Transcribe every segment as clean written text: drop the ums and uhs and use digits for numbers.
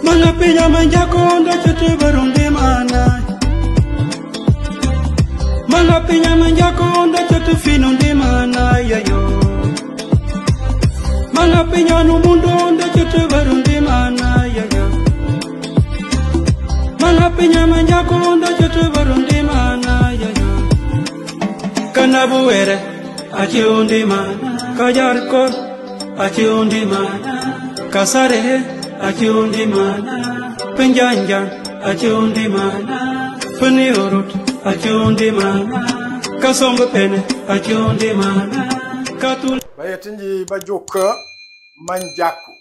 Manga pinya manjakonda chete barunde mana. Manga pinya manjakonda chete finunde mana yayo. Manga pinya no mundo onda chete barunde mana yayo. Manga pinya manjakonda chete barunde mana yayo. Kanabuere achi undi mana. Kajarkor achi undi mana. Kasare achi undi mana. Penjanjan achi undi mana. Peniurut achi undi mana. Kasombe pene achi undi mana. Katul bayatinji bajuk manjaku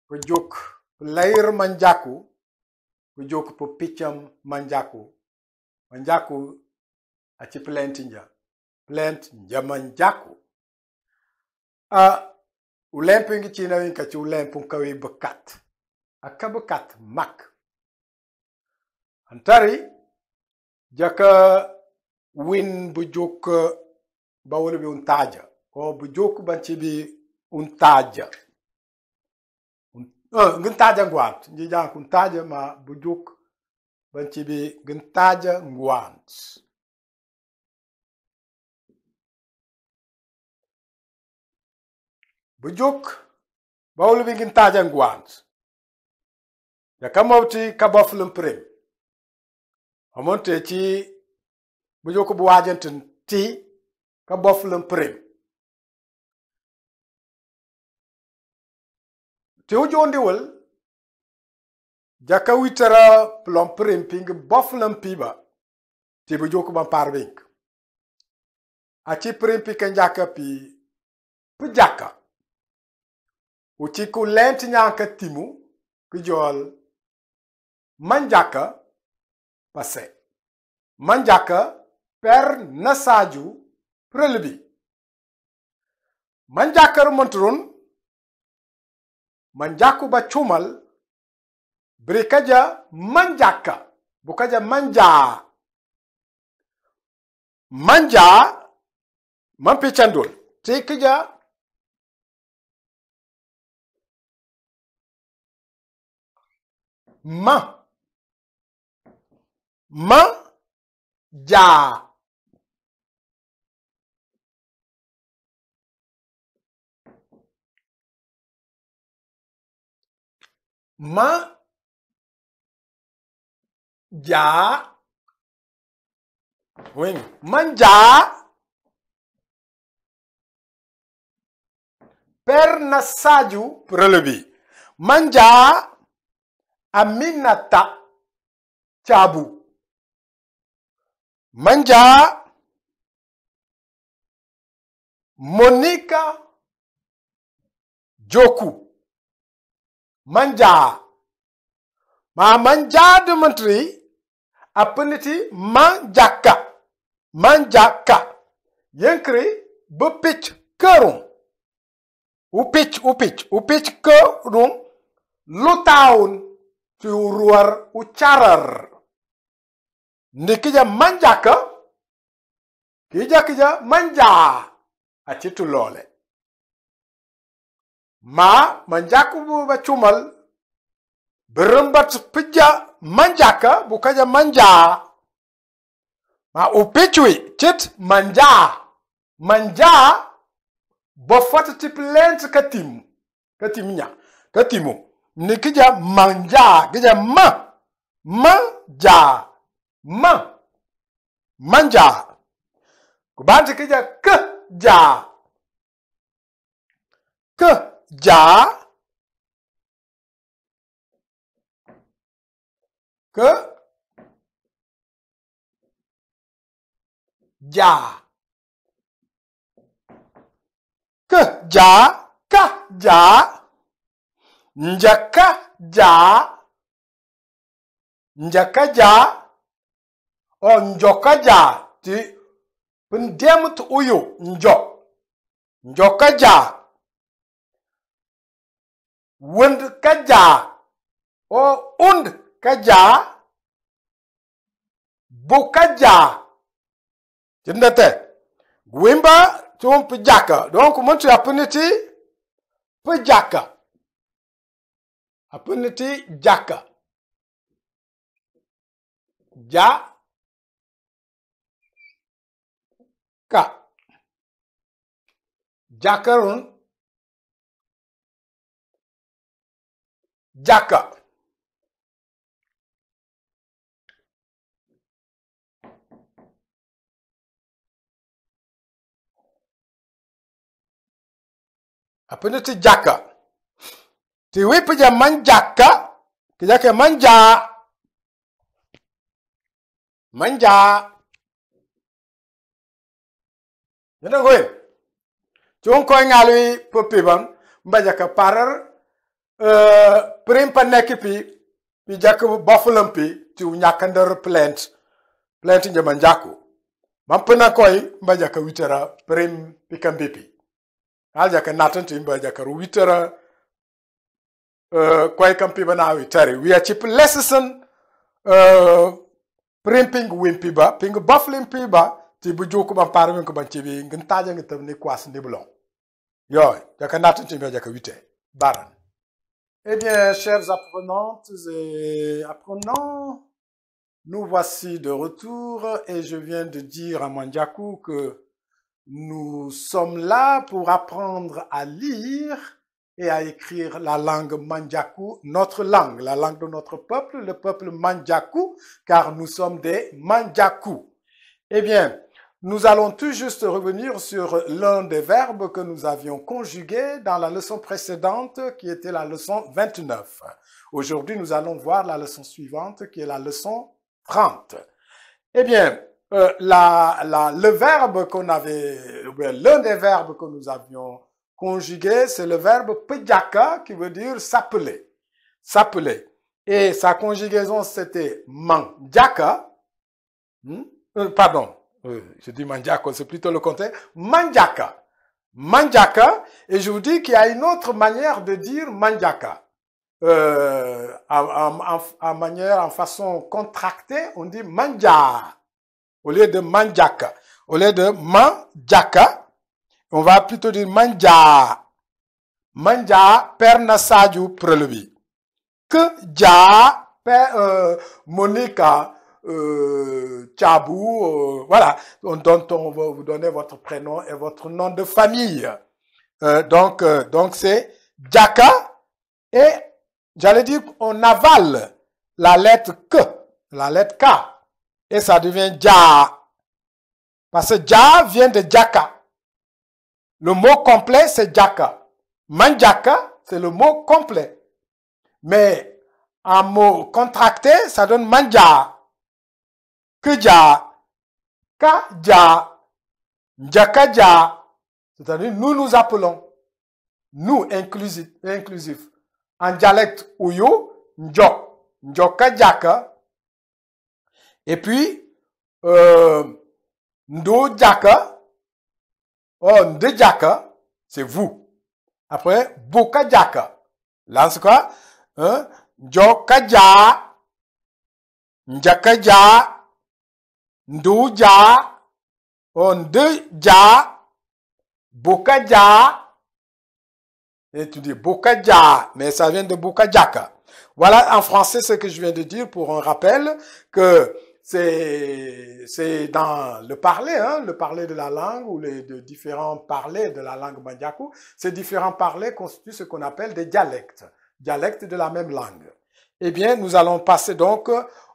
bajuk lair manjaku bajuk picham manjaku manjaku achi plantinja plant jamanjaku ulempingi china winka chi ulempung kawi bekat aka bekat mak antari jaka win bujuk bawul bi untaja o bujuk banchi bi untaja nguntaja ngwant njija kuntaja ma bujuk banchi bi nguntaja ngwant bujuk bawul bi nguntaja ngwant ya kamawti kabaflum prim amonte ci bujuk bu wajantin ti kabaflum prim Teu jondiwel jaka witara plomprim ping boflam piba ti bu joku ban parvink achi prim pi kanjaka pi pujaka uchi ku lent nyanka timu ku jol manjaka pase manjaka per nasaju prelbi manjaka montrun manjaku ba chumal brikaja manjaka bukaja manja manja mampichandul tikija ma ja ma ja wing manja per nasaju prelebi manja aminata chabu manja Monica Joku manja ma manja de mantri apeniti manjaka yenkri be pitch kerum upitch kerum lutaun tu ruar ucarar nikija manjaka kija manja acitu lole ma manjaku ba chumal berembat pija manjaka bukaja manja ma upichui chit manja bofat tip lent katimu nikija manja kija manja kubanti kija ja njaka ja o njoka ja ti pendemut uyu njoka ja wund kaja o und kaja bukaja jendate gwimba tum pijaka donc mon tu apniti pijaka Apuniti jaka. Ja. Ka. Jakarun. Jaka. Apuniti jaka. Ti wipi manjaka. Kijake manja. Manja. Yana goy. Chon koy ngalwi popibam mbajaka parar primpa nekipi pi jak bofulampi ti nyakandar plant njamanjaku. Mampena koy mbajaka witera prim pikambipi. Aljaka natanti mbajaka witera koy kampi bana witari. We are chip lesson primping wimpiba ping bofulimpiba. Ti bujuku ban parmi ko ban tibi ngintaja ngitam ni kwas ni blon. Yo, jaka natin timbe jaka wite. Baran. Eh bien, chers apprenantes et apprenants, nous voici de retour et je viens de dire à Mandjaku que nous sommes là pour apprendre à lire et à écrire la langue Mandjaku, notre langue, la langue de notre peuple, le peuple Mandjaku, car nous sommes des Mandjaku. Eh bien, nous allons tout juste revenir sur l'un des verbes que nous avions conjugués dans la leçon précédente qui était la leçon 29. Aujourd'hui, nous allons voir la leçon suivante qui est la leçon 30. Eh bien, le verbe qu'on avait, l'un des verbes que nous avions conjugué, c'est le verbe pejaka qui veut dire s'appeler. S'appeler. Et sa conjugaison, c'était manjaka. Pardon. Je dis manjaka, c'est plutôt le contraire. Manjaka. Manjaka. Et je vous dis qu'il y a une autre manière de dire manjaka. En façon contractée, on dit manja. Au lieu de manjaka. Au lieu de manjaka, on va plutôt dire manja. Manja per nasaju prelevi. Que ja per Monica. Tchabou, voilà, dont on va vous donner votre prénom et votre nom de famille. Donc c'est Djaka et j'allais dire on avale la lettre K, et ça devient Dja. Parce que Dja vient de Djaka. Le mot complet c'est Djaka. Manjaka c'est le mot complet. Mais en mot contracté ça donne Manja. Keja, kaja, njakaja, c'est-à-dire nous appelons, nous inclusif, en dialecte Uyo, njok, njokajaka, et puis ndojaka, ndejaka, c'est vous. Après, bokajaka, là c'est quoi? Njokaja, njakaja, Ndouja, Ondeja, Bokaja, et tu dis Bokaja, mais ça vient de Bokajaka. Voilà en français ce que je viens de dire pour un rappel que c'est dans le parler, le parler de la langue ou les différents parlers de la langue Mandjaku, ces différents parlers constituent ce qu'on appelle des dialectes de la même langue. Eh bien, nous allons passer donc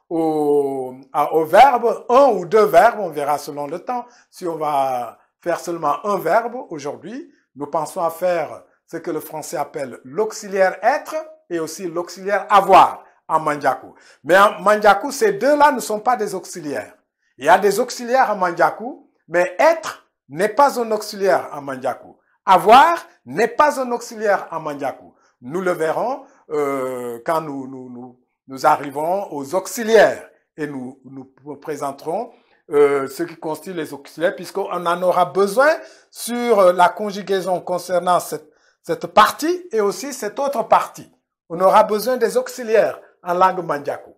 au verbe, un ou deux verbes, on verra selon le temps. Si on va faire seulement un verbe aujourd'hui, nous pensons à faire ce que le français appelle l'auxiliaire être et aussi l'auxiliaire avoir en Mandjaku. Mais en Mandjaku, ces deux-là ne sont pas des auxiliaires. Il y a des auxiliaires en Mandjaku, mais être n'est pas un auxiliaire en Mandjaku. Avoir n'est pas un auxiliaire en Mandjaku. Nous le verrons quand nous arrivons aux auxiliaires et nous présenterons ce qui constitue les auxiliaires puisqu'on en aura besoin sur la conjugaison concernant cette partie et aussi cette autre partie. On aura besoin des auxiliaires en langue Mandjaku.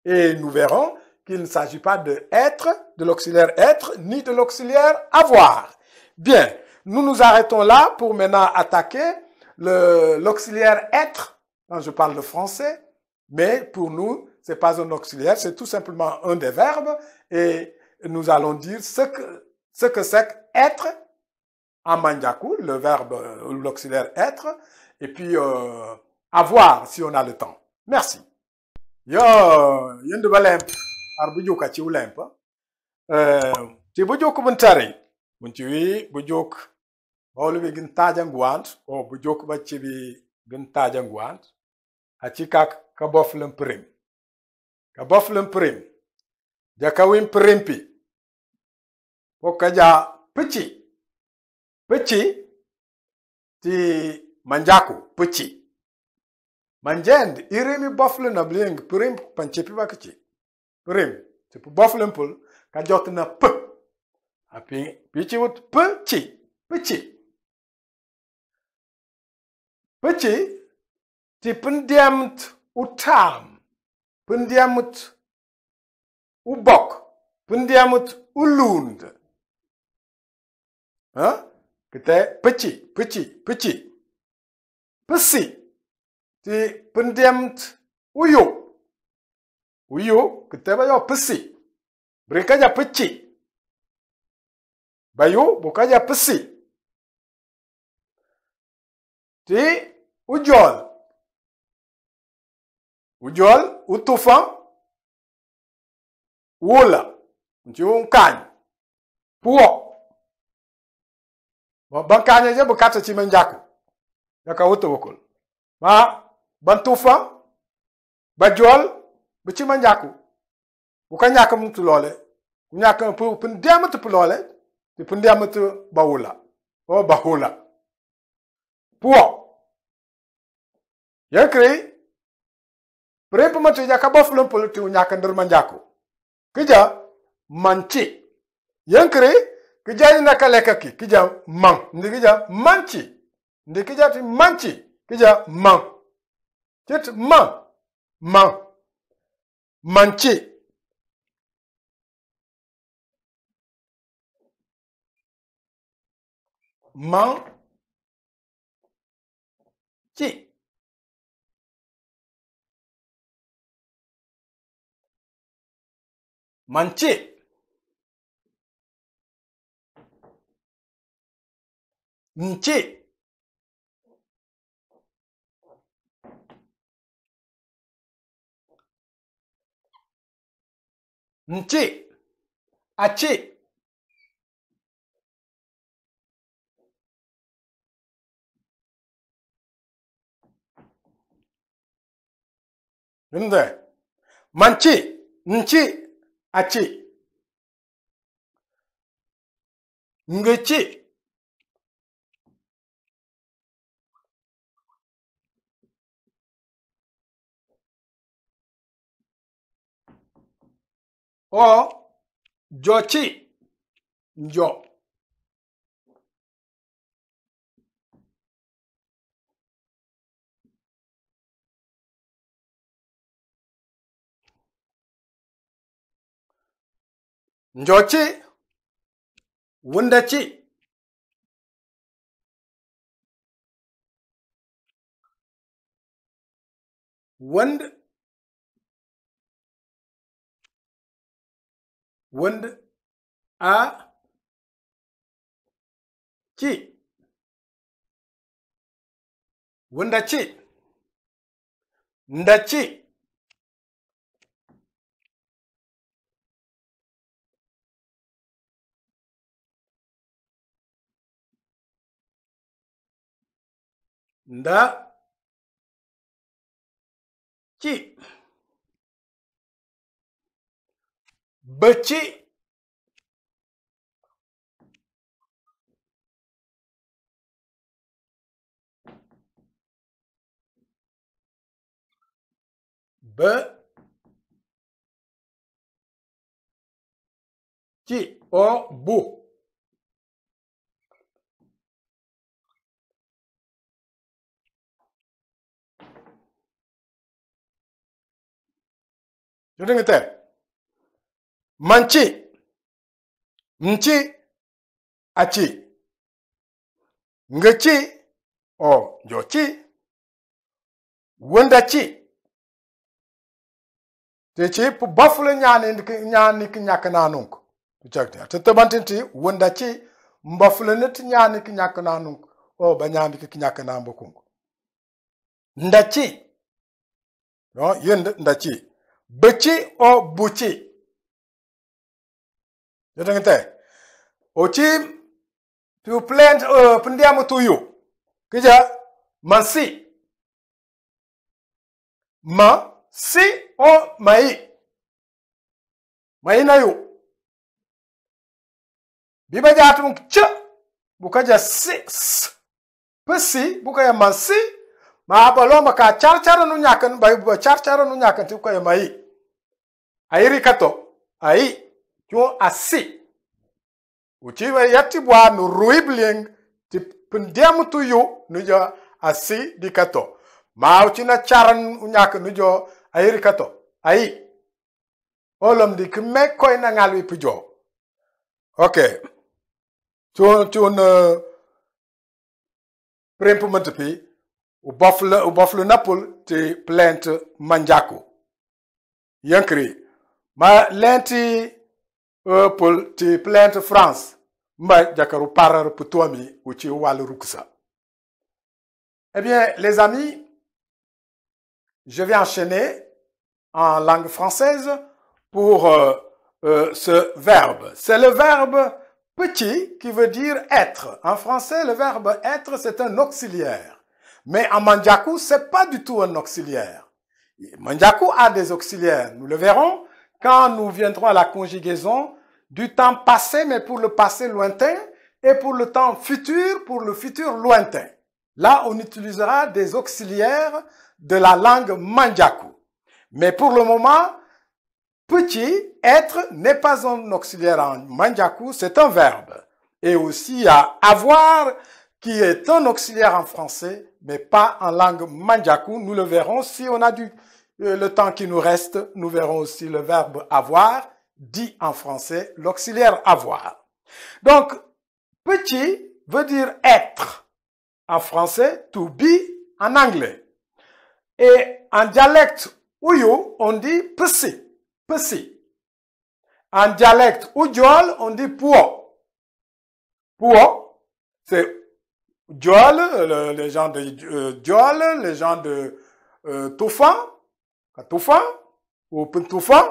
Et nous verrons qu'il ne s'agit pas de être, de l'auxiliaire être, ni de l'auxiliaire avoir. Bien, nous nous arrêtons là pour maintenant attaquer l'auxiliaire être quand je parle de français, mais pour nous, c'est pas un auxiliaire, c'est tout simplement un des verbes et nous allons dire ce que c'est être en Manjaku, le verbe, l'auxiliaire être, et puis avoir si on a le temps. Merci. Yo, yende balemp, arbujuka ci ulemp. Ti bujuk buntari, buntiwi bujuk, bawlu bi gin tajangwant, o bujuk ba ci bi gin tajangwant, achikak ka boflem prim. Ka boflem prim. Jakawin primpi. Pokaja pichi. Pichi ti manjaku pichi. Manjend irimi bofle na bling prim panchipi bakichi. Prim ti bofle pul ka jot na p. Api pichi wut pichi. Pichi. Pichi ti pendiamt utam. Pendiamt ubok. Pendiamt ulund. Hein? Kita pichi. Pesi. Ti pendiamt uyu. Uyu kita bayo pesi. Berikaja pichi. Bayu bukaja pesi. Ti ujol. Ujol utufan. Wula. Nti unkan. Puo. Bankanya je bukata ci manjaku. Yaka wuto wokul. Ma bantufa bajol bu ci manjaku. Bu ka ñaka mutu lolé. Ku ñaka pu ndematu pu lolé. Ti pu ndematu bawula. O bahula. Puo. Yakri prepa matu jaka boflum pu ti ñaka ndir manjaku. Kija manchi. Yankri kija na kaleka ki kija man ndikija manchi ndikija ti manchi kija man tit manchi chi manchi nchi achi nde manchi nchi achi ngechi o jochi njo njochi wundachi wund a chi wundachi ndachi nda chi bachi chi o bu Jodingete manchi nchi achi ngechi o jochi Wondachi. Techi pu bafule nyani ki nyaka nanunk. Te bantinti wondachi mbafule net nyani ki nyaka nanunk. O banyani ki nyaka nambokungu. Ndachi. No, yend ndachi. Bechi o buchi. Yotangite. Ochi tu plant pendiamu tuyu. Kija mansi. Ma si o mai. Mai na yu. Biba jatum ch bukaja si. Pesi bukaya mansi. Ma baloma ka charchara nu nyakan ba charchara nu nyakan tu kaya mai. Airi kato. Ai jo asi. Uchiwa yati bwa nu ruibling ti pendiamu tuyu nuja asi di kato. Ma uchina charan unyaka nujo airi kato. Ai. Olom di kime koi na ngalwi pujo. Okay. Chun prempu mentepi u buffalo napul ti plant manjaku. Yankri. Ma lenti pul ti plant France. Mba jakaru parar putuami uchi wal ruksa. Eh bien, les amis, je vais enchaîner en langue française pour ce verbe. C'est le verbe petit qui veut dire être. En français, le verbe être, c'est un auxiliaire. Mais en manjaku, c'est pas du tout un auxiliaire. Manjaku a des auxiliaires. Nous le verrons quand nous viendrons à la conjugaison du temps passé, mais pour le passé lointain, et pour le temps futur, pour le futur lointain. Là, on utilisera des auxiliaires de la langue manjaku. Mais pour le moment, petit, être, n'est pas un auxiliaire en manjaku, c'est un verbe. Et aussi, il y a avoir, qui est un auxiliaire en français, mais pas en langue manjaku. Nous le verrons si on a le temps qui nous reste. Nous verrons aussi le verbe avoir, dit en français, l'auxiliaire avoir. Donc, petit veut dire être en français, to be en anglais. Et en dialecte Uyu, on dit pesi, pesi. En dialecte Ujol, on dit puo. Puo, c'est Jol, les gens de Jol, les gens de Toufan, Toufan, ou Pentoufan,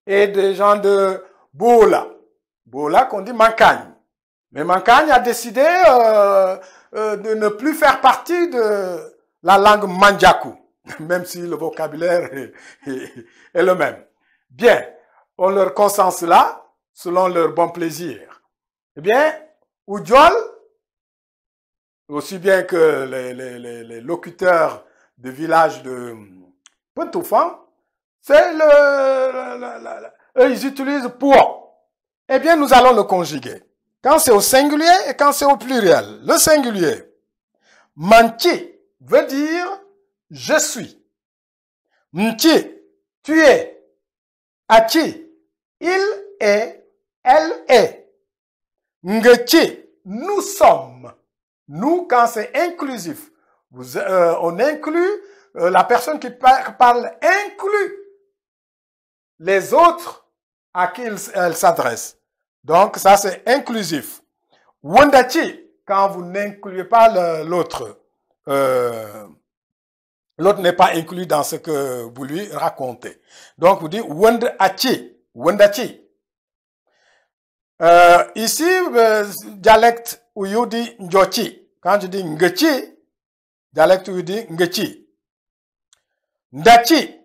et des gens de Bola. Bola qu'on dit Mancagne. Mais Mancagne a décidé de ne plus faire partie de la langue manjaku, même si le vocabulaire est le même. Bien, on leur consent cela selon leur bon plaisir. Eh bien, Ujol, aussi bien que les locuteurs du village de Pentoufan, c'est ils utilisent pour. Eh bien, nous allons le conjuguer. Quand c'est au singulier et quand c'est au pluriel. Le singulier. Manchi veut dire je suis. Mchi, tu es. Achi, il est, elle est. Ngechi, nous sommes. Nous, quand c'est inclusif, on inclut, la personne qui parle inclut les autres à qui elle s'adresse. Donc, ça, c'est inclusif. Wondachi, quand vous n'incluez pas l'autre, l'autre n'est pas inclus dans ce que vous lui racontez. Donc, vous dites Wondachi, Wondachi. Ici, dialecte Uyu dit Njochi. Quand je dis Ngechi, dialecte Uyu dit Ngechi. Ndachi,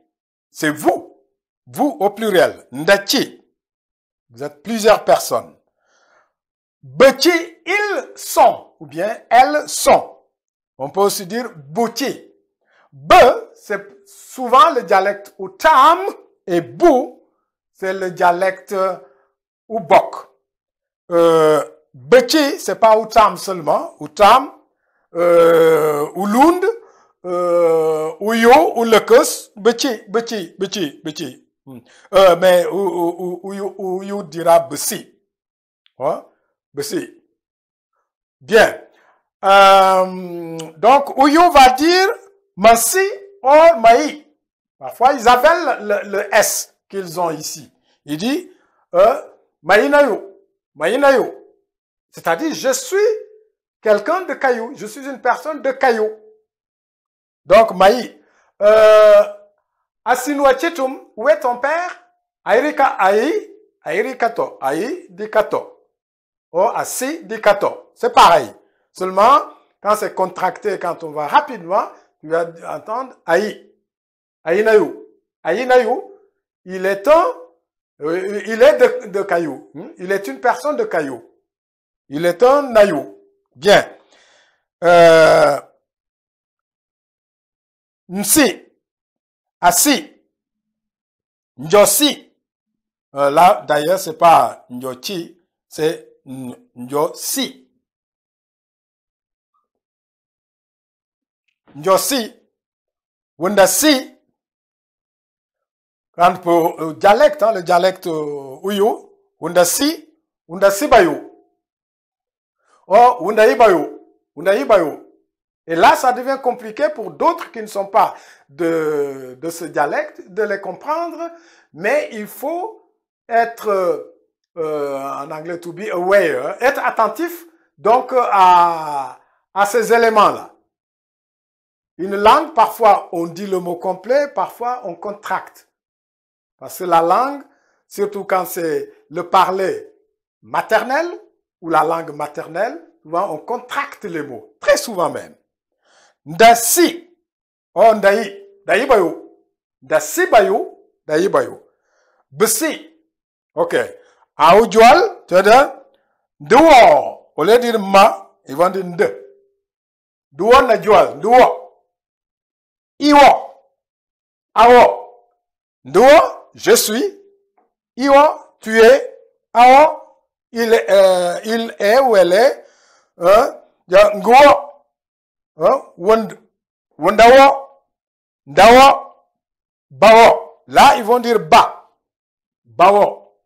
c'est vous. Vous au pluriel. Ndachi. Vous êtes plusieurs personnes. Bechi, ils sont. Ou bien elles sont. On peut aussi dire Buchi. Be, c'est souvent le dialecte Utam. Et Bu, c'est le dialecte Ubok. Bechi, c'est pas Utam seulement. Utam, Ulund, Uyo, Ulekes, Bechi, Bechi, Bechi, Bechi. Mais Uyu dira Bessi. Ouais? Bessi. Bien. Donc, Uyu va dire Mansi or maï. Parfois, ils appellent le S qu'ils ont ici. Il dit, maïnayo, maïnayo. C'est-à-dire, je suis quelqu'un de caillou. Je suis une personne de caillou. Donc, maï. Asinuachetum, où est ton père? Airika aï, airikato, aï dikato. Oh, asi dikato. C'est pareil. Seulement, quand c'est contracté, quand on va rapidement, tu vas entendre aï. Aïnayu. Aïnayu, il est de caillou. Il est une personne de caillou. Il est un naïou. Bien. Nsi. Assi. Njosi. Là, d'ailleurs, c'est pas Njochi, c'est Njosi. Njosi. Wundasi. Quand pour dialecte, le dialecte Uyu, Wundasi, Wundasi Bayo. Oh, Wundaï Bayo. Wundaï Bayo. Et là, ça devient compliqué pour d'autres qui ne sont pas de ce dialecte, de les comprendre, mais il faut être, en anglais, to be aware, être attentif donc à ces éléments-là. Une langue, parfois on dit le mot complet, parfois on contracte. Parce que la langue, surtout quand c'est le parler maternel ou la langue maternelle, souvent on contracte les mots, très souvent même. Ndasi, oh ndayi, dayi bayo. Ndasi bayo, dayi bayo. Besi, ok. Aoujual, tu vas dire, duo, au lieu de dire ma, ils vont dire nde. Duo na jual, duo. Iwo, awo. Duo, je suis. Iwo, tu es. Awo, il est ou elle est. Nguo. Wondawo, Dawo, Bawo. Là, ils vont dire ba. Bawo.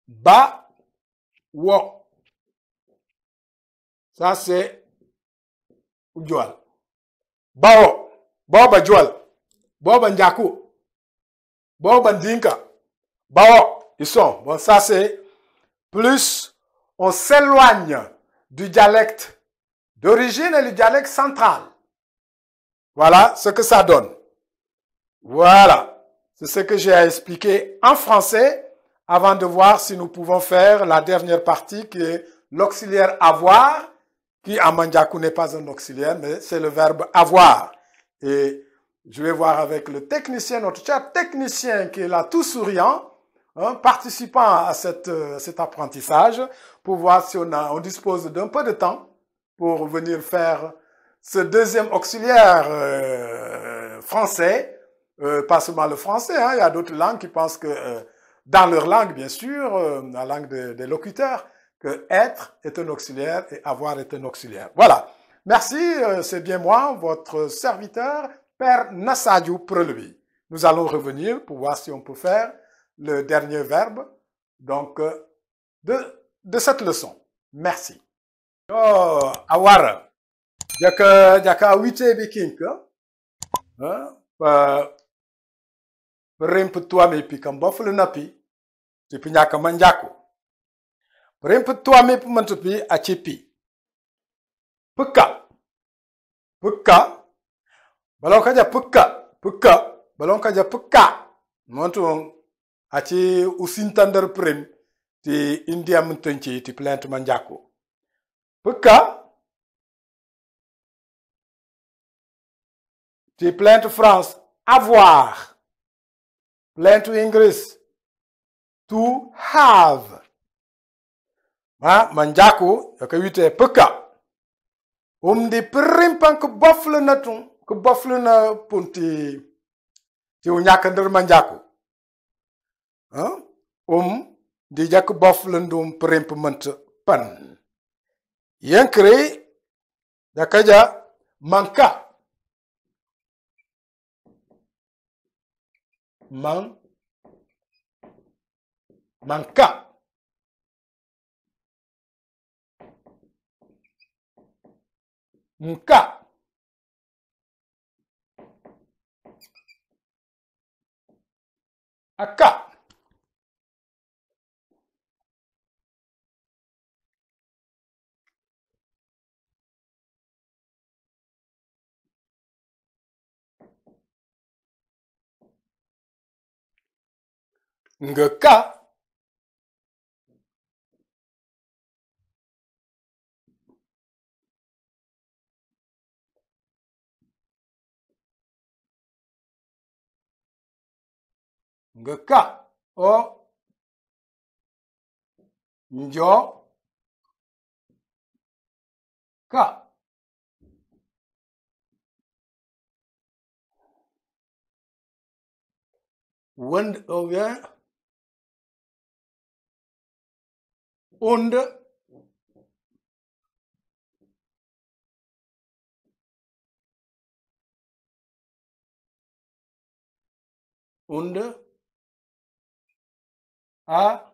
Ba, wo. Ça, c'est Ujual. Bawo. Boba Jual. Boba Njaku. Boba Ndinka. Bawo. Ils sont. Bon, ça, c'est plus on s'éloigne du dialecte d'origine et le dialecte central. Voilà ce que ça donne. Voilà. C'est ce que j'ai à expliquer en français avant de voir si nous pouvons faire la dernière partie qui est l'auxiliaire avoir, qui en Mandjakou n'est pas un auxiliaire, mais c'est le verbe avoir. Et je vais voir avec le technicien, notre cher technicien qui est là tout souriant, participant à cet apprentissage, pour voir si on dispose d'un peu de temps pour venir faire ce deuxième auxiliaire français, pas seulement le français, il y a d'autres langues qui pensent que, dans leur langue bien sûr, la langue des locuteurs, que être est un auxiliaire et avoir est un auxiliaire. Voilà. Merci, c'est bien moi, votre serviteur, Père Nassadiou Prelevi. Nous allons revenir pour voir si on peut faire le dernier verbe donc, de cette leçon. Merci. Oh, awara. Jaka wite bikin ka. Rempu tua me pi kan bofle napi. Tipi nyaka manjako. Rempu tua me pi mantupi a chipi. Puka. Puka. Balon kaja puka. Puka. Balon kaja puka. Montu achi usintander prem. Ti India muntunchi ti plant manjako. Puka. Ti plant France. Avoir. Plant English. To have. Manjako. Yaka wite puka. Di primpan ke bofle na ton. Ke bofle na punti. Ti unyakandir manjako. Di jak bofle ndum primpement pan. Yankre. Yakaja manka. Manka. Nka. aka. Ngeka. Ngeka. O. Njo. Ka. Wind over. Und. Und. A.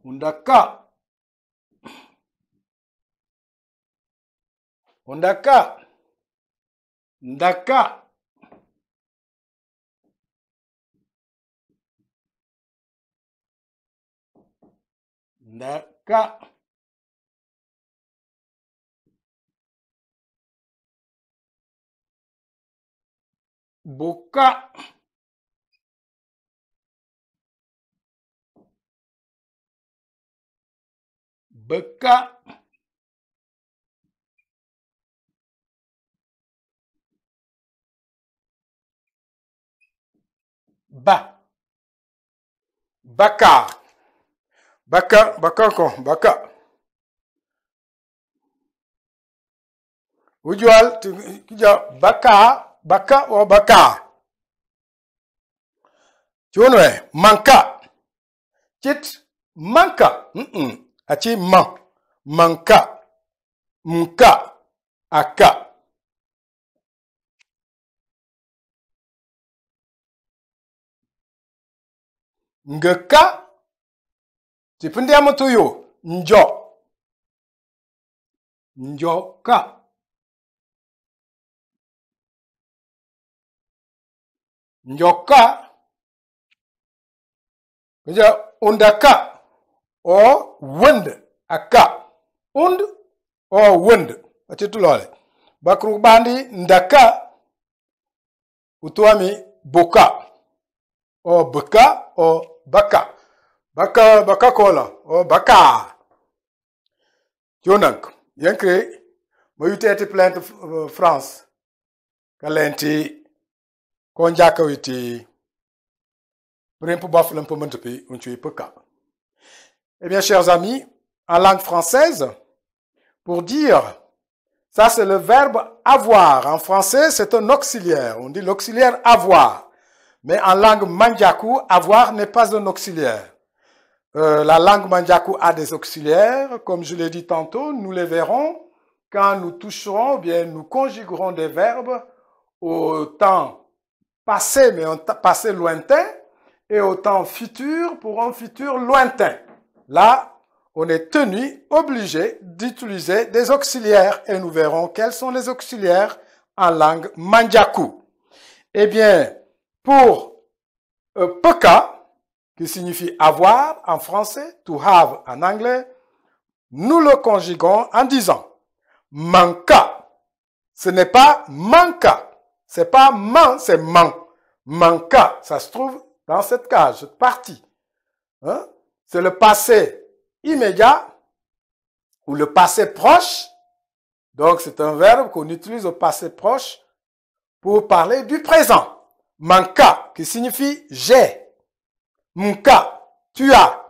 Undaka. Undaka. Ndaka. Ndaka. Buka. Beka. Ba. Baka. Baka. Baka ko. Baka. Ujual tu baka. Baka o baka. Chunwe. Manka. Chit. Manka. Achi man. Manka. Mka. Aka. Ngeka. Tipundia mutuyo. Njo. Njoka. Njoka. Undaka. O wind. Aka. Und. O wind. Achitulole. Bakru bandi ndaka. Utuami boka. O beka. O baka. Baka. Baka kola. O baka. Jonank. Yankre. Mayute eti plante France. Kalenti. Konjaka witi. Brimpo bafle po mentepi. Unchui peka. Eh bien, chers amis, en langue française, pour dire, ça c'est le verbe avoir. En français, c'est un auxiliaire. On dit l'auxiliaire avoir. Mais en langue mandjakou, avoir n'est pas un auxiliaire. La langue mandjakou a des auxiliaires. Comme je l'ai dit tantôt, nous les verrons quand nous toucherons, bien nous conjuguerons des verbes au temps passé, mais un passé lointain, et au temps futur pour un futur lointain. Là, on est tenu, obligé d'utiliser des auxiliaires et nous verrons quels sont les auxiliaires en langue mandjakou. Eh bien, pour peka, qui signifie avoir en français, to have en anglais, nous le conjuguons en disant manka. Ce n'est pas manka. C'est pas man, c'est man. Manka, ça se trouve dans cette case, cette partie. Hein? C'est le passé immédiat ou le passé proche. Donc, c'est un verbe qu'on utilise au passé proche pour parler du présent. Manka, qui signifie j'ai. Mka, tu as.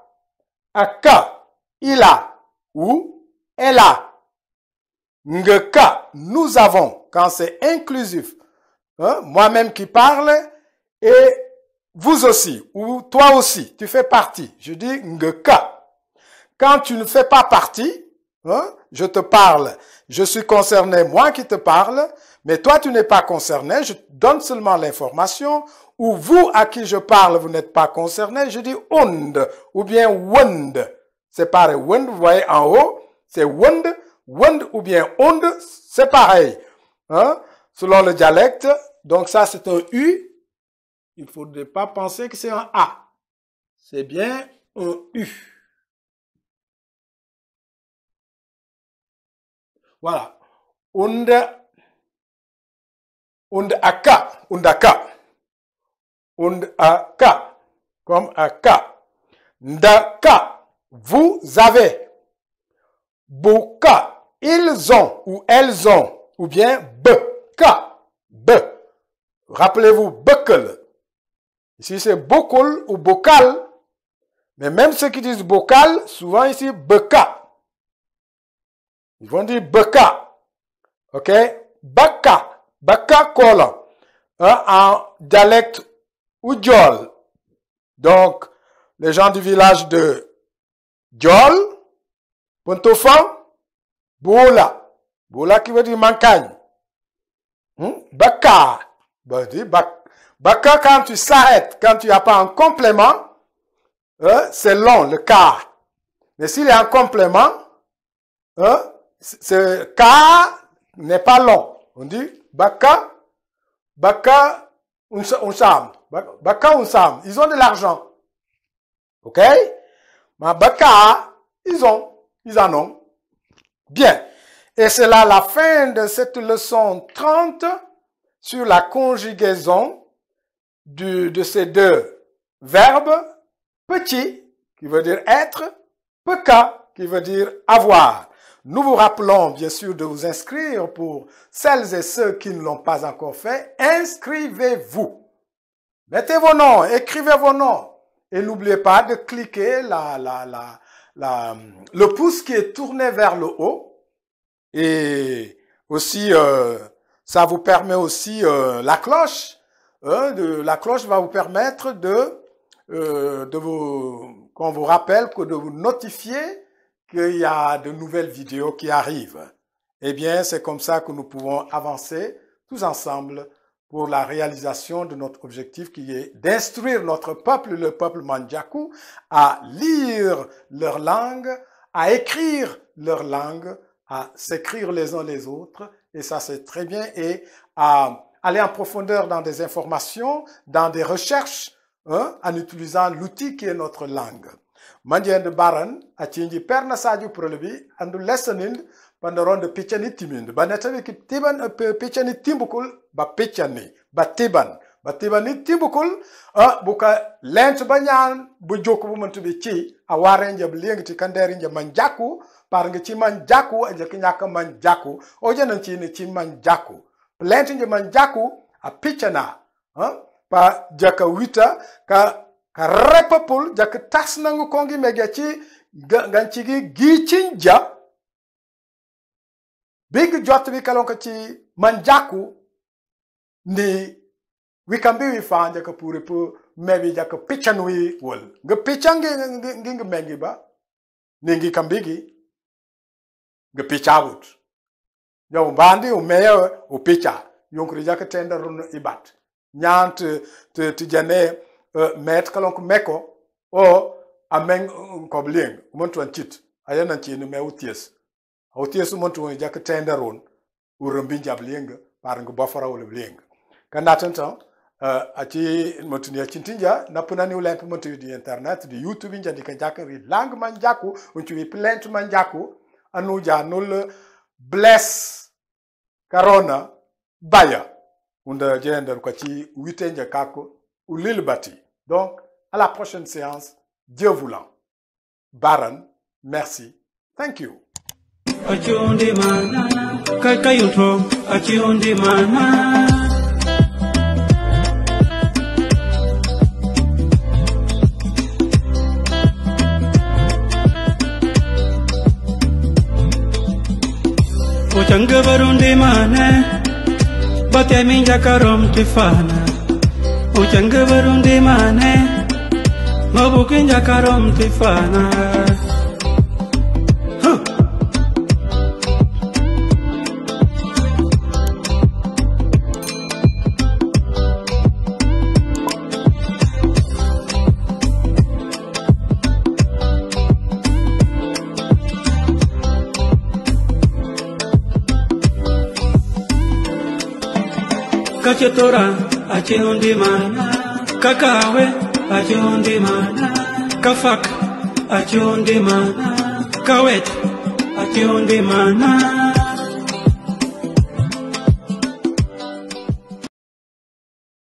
Aka, il a. Ou elle a. Ngeka, nous avons. Quand c'est inclusif. Hein? Moi-même qui parle et vous aussi. Ou toi aussi, tu fais partie. Je dis ngeka. Quand tu ne fais pas partie, hein, je te parle. Je suis concerné, moi qui te parle, mais toi tu n'es pas concerné. Je donne seulement l'information. Ou vous à qui je parle, vous n'êtes pas concerné. Je dis und ou bien wund. C'est pareil. Wund, vous voyez en haut, c'est wund Wund ou bien und, c'est pareil. Hein? Selon le dialecte. Donc ça, c'est un U. Il ne faudrait pas penser que c'est un A. C'est bien un U. Voilà. Und aka. Undaka. Und aka. Comme aka. Ndaka. Vous avez. Boka. Ils ont ou elles ont. Ou bien beka. B. Rappelez-vous, bekel. Ici, c'est bokul ou bocal. Mais même ceux qui disent bocal, souvent ici, beka. Ils vont dire beka. OK? Baka. Baka kola. En dialecte oudjol. Donc, les gens du village de Djol, Pontofan, Boula. Boula qui veut dire mancagne. Baka. Baka, quand tu s'arrêtes, quand tu n'as pas un complément, c'est long, le ka. Mais s'il y a un complément, ce ka n'est pas long. On dit baka, baka, unsam. Baka, unsam. Ils ont de l'argent. OK? Mais baka, ils en ont. Bien. Et c'est là la fin de cette leçon 30 sur la conjugaison de ces deux verbes. Petit, qui veut dire être, peka, qui veut dire avoir. Nous vous rappelons, bien sûr, de vous inscrire pour celles et ceux qui ne l'ont pas encore fait. Inscrivez-vous. Mettez vos noms, écrivez vos noms. Et n'oubliez pas de cliquer le pouce qui est tourné vers le haut. Et aussi, ça vous permet aussi la cloche. La cloche va vous permettre qu'on vous rappelle, de vous notifier qu'il y a de nouvelles vidéos qui arrivent. Eh bien, c'est comme ça que nous pouvons avancer tous ensemble pour la réalisation de notre objectif qui est d'instruire notre peuple, le peuple Mandjakou, à lire leur langue, à écrire leur langue, à s'écrire les uns les autres, et ça c'est très bien, et à aller en profondeur dans des informations, dans des recherches, en utilisant l'outil qui est notre langue. Mandien de Baran, a tindi perna saju prolebi, andu lessonin, pandaron de pichani timind. Banetavi ki tiban pichani timbukul, ba pichani, ba tibani timbukul, buka lent banyan, bu joku bu mantubi chi, a warenja bliengti kanderinja manjaku, parnge chi manjaku, aja kinyaka manjaku, oja nanchini chi manjaku. Lent nje manjaku, a pichana, pa jaka wita ka repapul jaka tas nangu kongi megachi ganchigi gichinja big jot bi kalonka ci manjaku ni wikambi wi fa jaka puri pu mebi jaka pichanwi wol nga pichangi ngi mengi ba ni ngi kambigi nga pichawut yaw bandi o meya o picha yonkri jaka tenda run ibat nyant te jane met kalonk meko o ameng kobling montu anchit ayana chini me uties montu jak tenderon urumbi jabling parang bofara wala bling kanatan achi montu ni chintinja napuna ni ulemp montu di internet di youtube njandi ka jakari lang manjaku untu plant manjaku anuja nul bless corona baya unda gender kwa chi witenja kako ou l'île bâtie. Donc, à la prochaine séance, Dieu voulant. Baran, merci. Thank you. Achundi mana, kakayutro, achundi mana. Ochanga barundi mana. Bate minja karom tifana, uchanga barundi mane, mabukinja karom tifana. kachetora achiundi mana kakawe achiundi mana kafak achiundi mana kawet achiundi mana